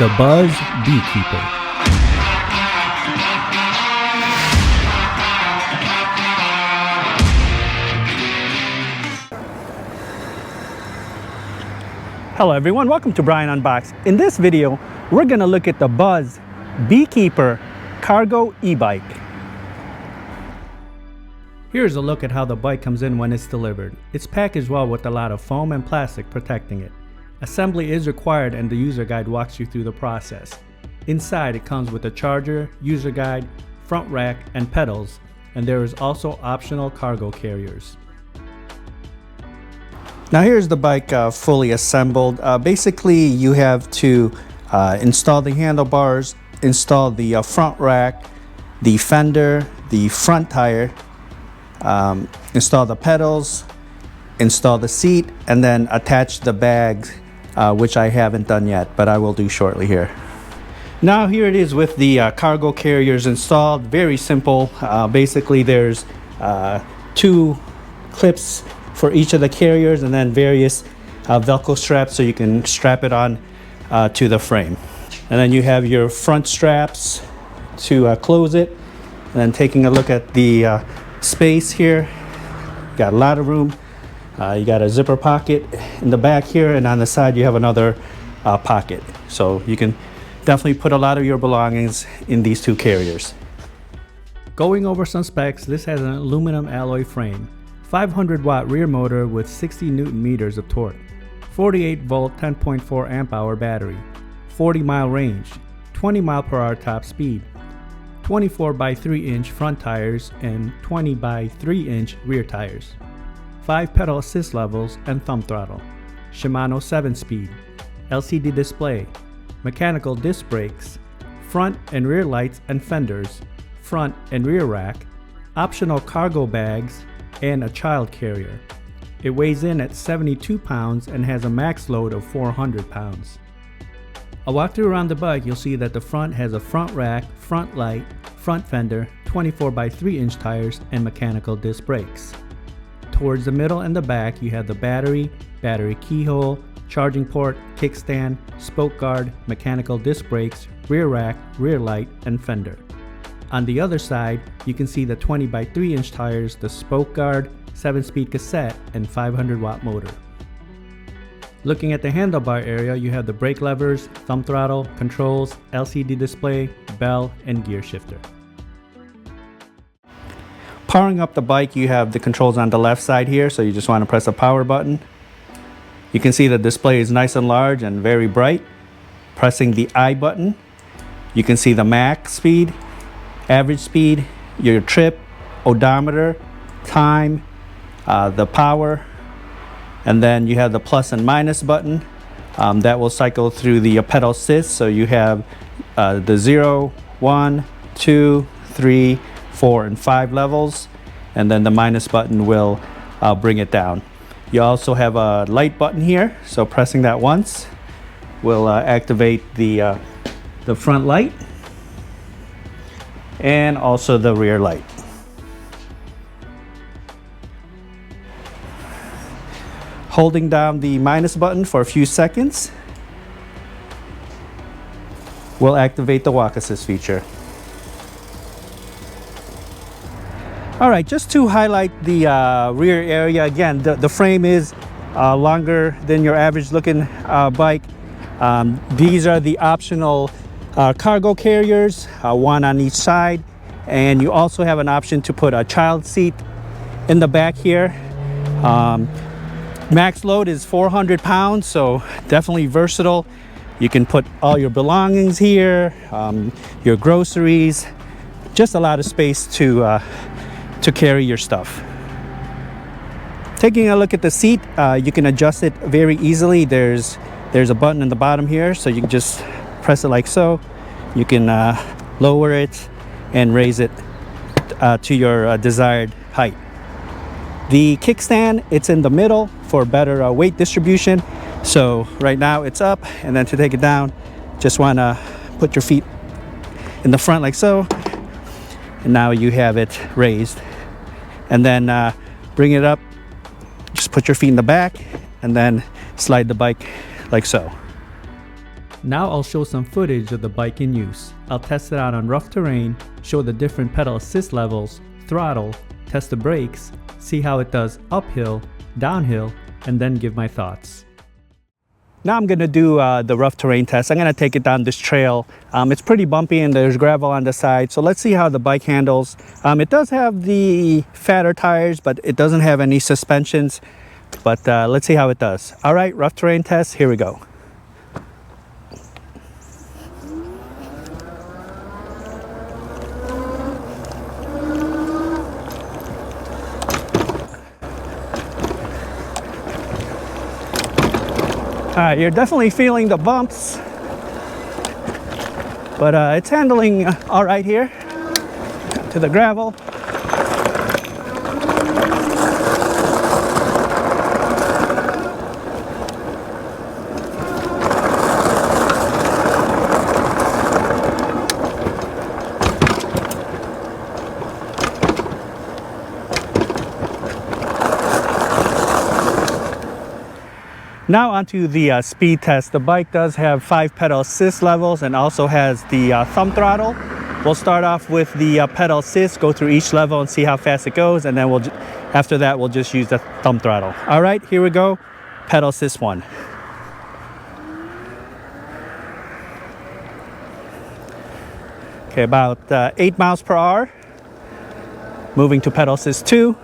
the Buzz Beekeeper. Hello everyone, welcome to Brian Unboxed. In this video, we're going to look at the Buzz Beekeeper Cargo e-bike. Here's a look at how the bike comes in when it's delivered. It's packaged well with a lot of foam and plastic protecting it. Assembly is required and the user guide walks you through the process. Inside it comes with a charger, user guide, front rack, and pedals, and there is also optional cargo carriers. Now here's the bike fully assembled. Basically you have to install the handlebars, install the front rack, the fender, the front tire, install the pedals, install the seat, and then attach the bags, which I haven't done yet, but I will do shortly here. Now here it is with the cargo carriers installed. Very simple. Basically there's 2 clips for each of the carriers and then various Velcro straps so you can strap it on to the frame. And then you have your front straps to close it. And then taking a look at the space here, got a lot of room. You got a zipper pocket in the back here, and on the side you have another pocket. So you can definitely put a lot of your belongings in these 2 carriers. Going over some specs, this has an aluminum alloy frame, 500 watt rear motor with 60 Newton meters of torque, 48 volt 10.4 amp hour battery, 40 mile range, 20 mile per hour top speed, 24 by 3 inch front tires and 20 by 3 inch rear tires, 5 pedal assist levels and thumb throttle, Shimano 7-speed, LCD display, mechanical disc brakes, front and rear lights and fenders, front and rear rack, optional cargo bags, and a child carrier. It weighs in at 72 pounds and has a max load of 400 pounds. A walkthrough around the bike, you'll see that the front has a front rack, front light, front fender, 24 by 3 inch tires, and mechanical disc brakes. Towards the middle and the back, you have the battery keyhole, charging port, kickstand, spoke guard, mechanical disc brakes, rear rack, rear light, and fender. On the other side, you can see the 20 by 3 inch tires, the spoke guard, 7-speed cassette, and 500 watt motor. Looking at the handlebar area, you have the brake levers, thumb throttle, controls, LCD display, bell, and gear shifter. Powering up the bike, you have the controls on the left side here, so you just want to press a power button. You can see the display is nice and large and very bright. Pressing the I button, you can see the max speed, average speed, your trip, odometer, time, the power, and then you have the plus and minus button that will cycle through the pedal assist. So you have the 0, 1, 2, 3, 4, and 5 levels, and then the minus button will bring it down. You also have a light button here, so pressing that once will activate the front light and also the rear light. Holding down the minus button for a few seconds will activate the walk assist feature. Alright, just to highlight the rear area again, the frame is longer than your average looking bike. These are the optional cargo carriers, 1 on each side, and you also have an option to put a child seat in the back here. Max load is 400 pounds, so definitely versatile. You can put all your belongings here, your groceries, just a lot of space to carry your stuff. Taking a look at the seat, you can adjust it very easily. There's a button in the bottom here, so you can just press it like so. You can lower it and raise it to your desired height. The kickstand, it's in the middle for better weight distribution. So right now it's up, and then to take it down, just want to put your feet in the front like so, and now you have it raised. And then bring it up, just put your feet in the back, and then slide the bike like so. Now I'll show some footage of the bike in use. I'll test it out on rough terrain, show the different pedal assist levels, throttle, test the brakes, see how it does uphill, downhill, and then give my thoughts. Now I'm gonna do the rough terrain test. I'm gonna take it down this trail. It's pretty bumpy and there's gravel on the side. So let's see how the bike handles. It does have the fatter tires, but it doesn't have any suspensions. But let's see how it does. All right, rough terrain test, here we go. You're definitely feeling the bumps, but it's handling all right here to the gravel. Now onto the speed test. The bike does have 5 pedal assist levels and also has the thumb throttle. We'll start off with the pedal assist, go through each level and see how fast it goes, and then after that we'll just use the thumb throttle. All right, here we go. Pedal assist 1. Okay, about 8 miles per hour. Moving to pedal assist 2.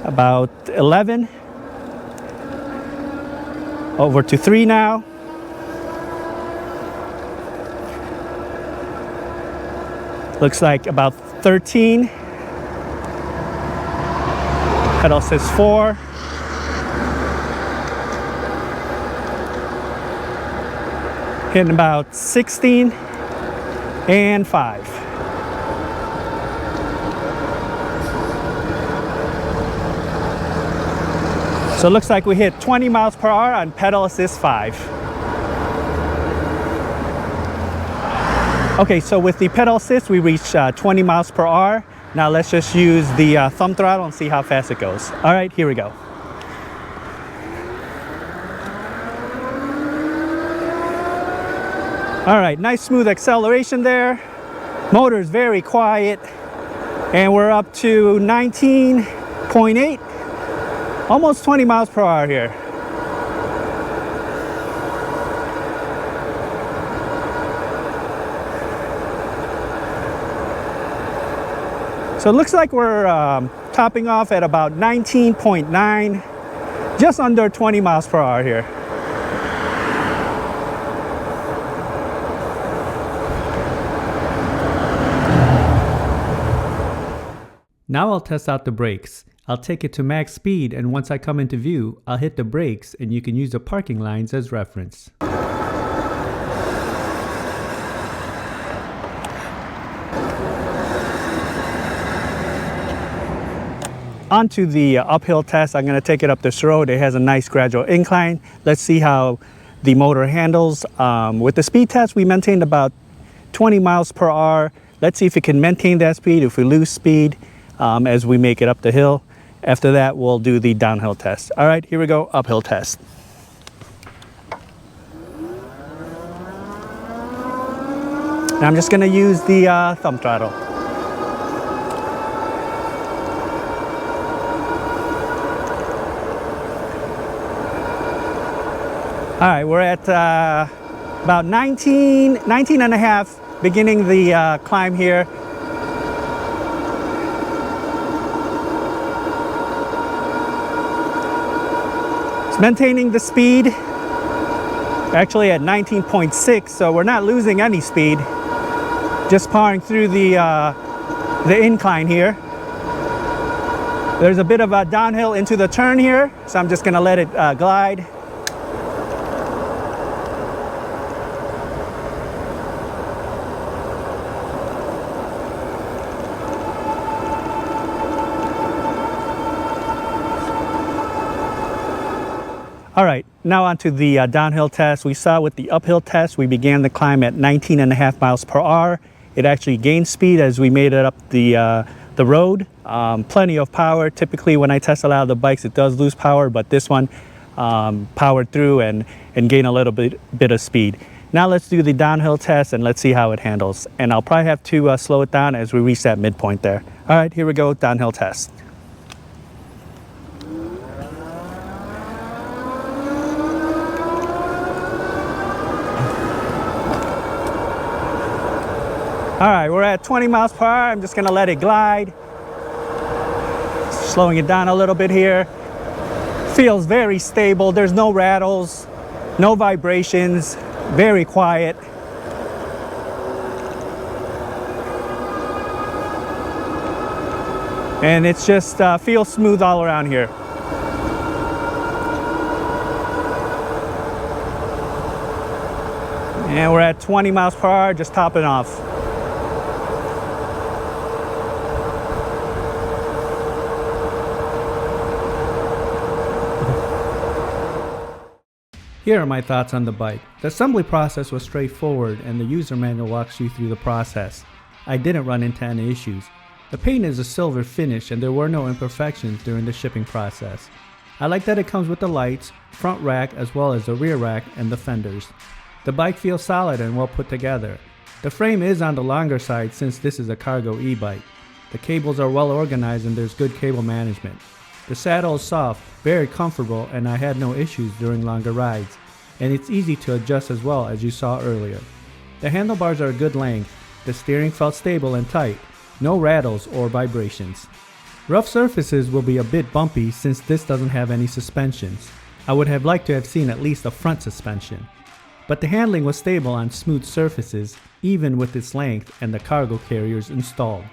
About 11. Over to 3 now. Looks like about 13. Pedal assist 4. Hitting about 16 and 5. So it looks like we hit 20 miles per hour on pedal assist 5. Okay, so with the pedal assist, we reached 20 miles per hour. Now let's just use the thumb throttle and see how fast it goes. All right, here we go. All right, nice smooth acceleration there. Motor is very quiet. And we're up to 19.8. Almost 20 miles per hour here. So it looks like we're topping off at about 19.9, just under 20 miles per hour here. Now I'll test out the brakes. I'll take it to max speed, and once I come into view, I'll hit the brakes and you can use the parking lines as reference. Onto the uphill test. I'm going to take it up this road. It has a nice gradual incline. Let's see how the motor handles. With the speed test, we maintained about 20 miles per hour. Let's see if it can maintain that speed, if we lose speed as we make it up the hill. After that, we'll do the downhill test. All right, here we go, uphill test. Now I'm just going to use the thumb throttle. All right, we're at about 19 and a half, beginning the climb here. It's maintaining the speed, actually at 19.6, so we're not losing any speed. Just powering through the incline here. There's a bit of a downhill into the turn here, so I'm just gonna let it glide. All right, now onto the downhill test. We saw with the uphill test, we began the climb at 19 and a half miles per hour. It actually gained speed as we made it up the the road. Plenty of power. Typically when I test a lot of the bikes, it does lose power, but this one powered through and gain a little bit of speed. Now let's do the downhill test and let's see how it handles. And I'll probably have to slow it down as we reach that midpoint there. All right, here we go, downhill test. All right, we're at 20 miles per hour. I'm just gonna let it glide. Slowing it down a little bit here. Feels very stable. There's no rattles, no vibrations, very quiet. And it's just feels smooth all around here. And we're at 20 miles per hour, just topping off. Here are my thoughts on the bike. The assembly process was straightforward and the user manual walks you through the process. I didn't run into any issues. The paint is a silver finish and there were no imperfections during the shipping process. I like that it comes with the lights, front rack as well as the rear rack and the fenders. The bike feels solid and well put together. The frame is on the longer side since this is a cargo e-bike. The cables are well organized and there's good cable management. The saddle is soft, very comfortable, and I had no issues during longer rides. And it's easy to adjust as well, as you saw earlier. The handlebars are a good length, the steering felt stable and tight, no rattles or vibrations. Rough surfaces will be a bit bumpy since this doesn't have any suspensions. I would have liked to have seen at least a front suspension. But the handling was stable on smooth surfaces, even with its length and the cargo carriers installed.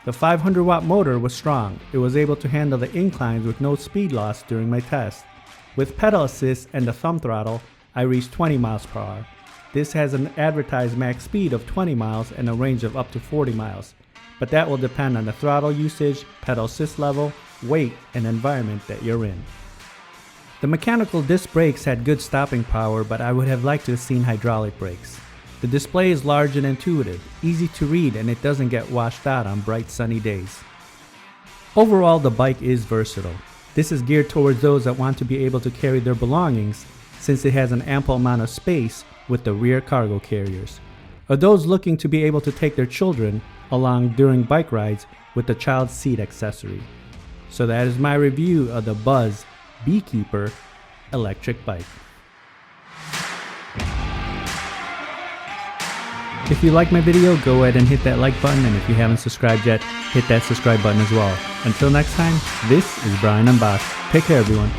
The 500 watt motor was strong. It was able to handle the inclines with no speed loss during my test. With pedal assist and the thumb throttle, I reached 20 miles per hour. This has an advertised max speed of 20 miles and a range of up to 40 miles. But that will depend on the throttle usage, pedal assist level, weight, and environment that you're in. The mechanical disc brakes had good stopping power, but I would have liked to have seen hydraulic brakes. The display is large and intuitive, easy to read, and it doesn't get washed out on bright sunny days. Overall, the bike is versatile. This is geared towards those that want to be able to carry their belongings since it has an ample amount of space with the rear cargo carriers, or those looking to be able to take their children along during bike rides with the child seat accessory. So that is my review of the Buzz Beekeeper electric bike. If you like my video, go ahead and hit that like button, and if you haven't subscribed yet, hit that subscribe button as well. Until next time, this is Brian Unboxed. Take care, everyone.